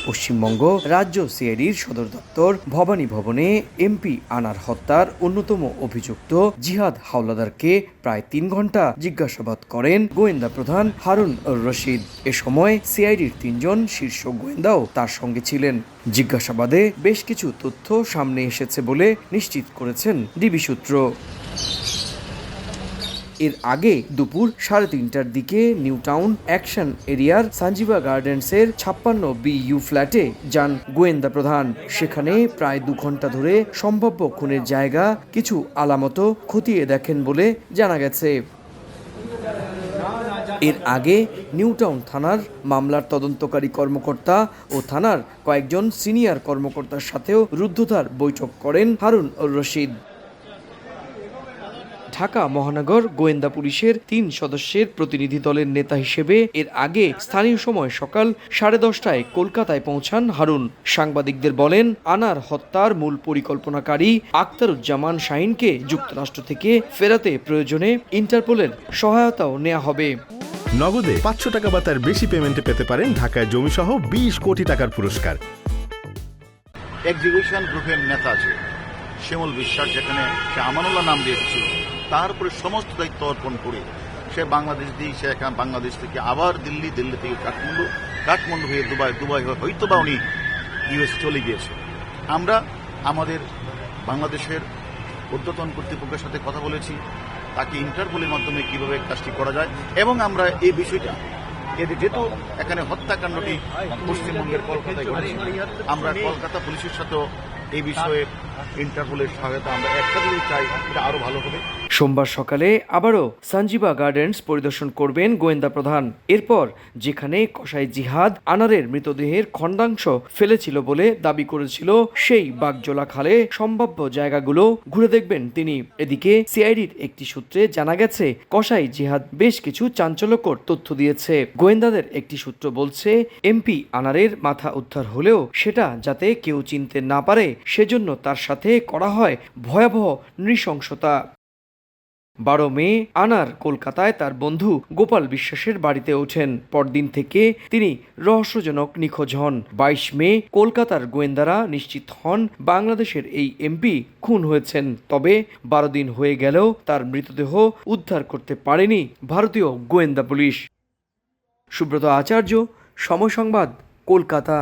পশ্চিমবঙ্গ রাজ্য সিআইডির সদর দপ্তর ভবানী ভবনে এমপি আনার হত্যার অন্যতম অভিযুক্ত জিহাদ হাওলাদারকে প্রায় ৩ ঘন্টা জিজ্ঞাসাবাদ করেন গোয়েন্দা প্রধান হারুন রশিদ। এ সময় সিআইডির ৩ জন শীর্ষ গোয়েন্দাও তার সঙ্গে ছিলেন। জিজ্ঞাসাবাদে বেশ কিছু তথ্য সামনে এসেছে বলে নিশ্চিত করেছেন ডিবি সূত্র। এর আগে দুপুর 3:30টার দিকে নিউ টাউন অ্যাকশন এরিয়ার সাঞ্জিবা গার্ডেন্সের 56 BU ফ্ল্যাটে যান গোয়েন্দা প্রধান। সেখানে প্রায় 2 ঘন্টা ধরে সম্ভাব্য খুনের জায়গা কিছু আলামত খতিয়ে দেখেন বলে জানা গেছে। এর আগে নিউ টাউন থানার মামলার তদন্তকারী কর্মকর্তা ও থানার কয়েকজন সিনিয়র কর্মকর্তার সাথেও রুদ্ধদ্বার বৈঠক করেন হারুন রশিদ। ঢাকা মহানগর গোয়েন্দা পুলিশের 3 সদস্যের প্রতিনিধি দলের নেতা হিসেবে এর আগে স্থানীয় সময় সকাল 10:30টায় কলকাতায় পৌঁছান হারুন। সাংবাদিকদের বলেন, আনার হত্যার মূল পরিকল্পনাকারী আখতারুজ্জামান শাহিনকে যুক্তরাষ্ট্র থেকে ফেরাতে প্রয়োজনে ইন্টারপোলের সহায়তাও নেওয়া হবে। নগদে 500 টাকা বা তার বেশি পেমেন্টে পেতে পারেন ঢাকায় জমিসহ 20 কোটি টাকার পুরস্কার। এক্সিকিউশন গ্রুপের নেতা আছে শিমুল বিশ্বাস, যেখানে সে আমানুল্লাহ নাম দিয়েছিল, তার উপরে সমস্ত দায়িত্ব অর্পণ করে সে বাংলাদেশ দিয়ে সে এখানে বাংলাদেশ থেকে আবার দিল্লি থেকে কাঠমান্ডু হয়ে দুবাই হয়তো বা উনি ইউএস চলে গিয়েছে। আমরা আমাদের বাংলাদেশের ঊর্ধ্বতন কর্তৃপক্ষের সাথে কথা বলেছি, তাকে ইন্টারপোলের মাধ্যমে কিভাবে কাজটি করা যায়, এবং আমরা এই বিষয়টা যেহেতু এখানে হত্যাকাণ্ডটি পশ্চিমবঙ্গের কলকাতায় ঘটেছে, আমরা কলকাতা পুলিশের সাথেও এই বিষয়ে ইন্টারপোলের সহায়তা আমরা একটা দিকে চাই, এটা আরো ভালো হবে। সোমবার সকালে আবারও সাঞ্জিবা গার্ডেন্স পরিদর্শন করবেন গোয়েন্দা প্রধান। এরপর যেখানে কসাই জিহাদ আনারের মৃতদেহের খণ্ডাংশ ফেলেছিল বলে দাবি করেছিল সেই বাগজোলা খালে সম্ভাব্য জায়গাগুলো ঘুরে দেখবেন তিনি। এদিকে সিআইডির একটি সূত্রে জানা গেছে, কসাই জিহাদ বেশ কিছু চাঞ্চল্যকর তথ্য দিয়েছে। গোয়েন্দাদের একটি সূত্র বলছে, এমপি আনারের মাথা উদ্ধার হলেও সেটা যাতে কেউ চিনতে না পারে সেজন্য তার সাথে করা হয় ভয়াবহ নৃশংসতা। 12 মে আনার কলকাতায় তার বন্ধু গোপাল বিশ্বাসের বাড়িতে ওঠেন। পরদিন থেকে তিনি রহস্যজনক নিখোঁজ হন। 22 মে কলকাতার গোয়েন্দারা নিশ্চিত হন বাংলাদেশের এই এমপি খুন হয়েছেন। তবে 12 দিন হয়ে গেলেও তার মৃতদেহ উদ্ধার করতে পারেনি ভারতীয় গোয়েন্দা পুলিশ। সুব্রত আচার্য, সময় সংবাদ, কলকাতা।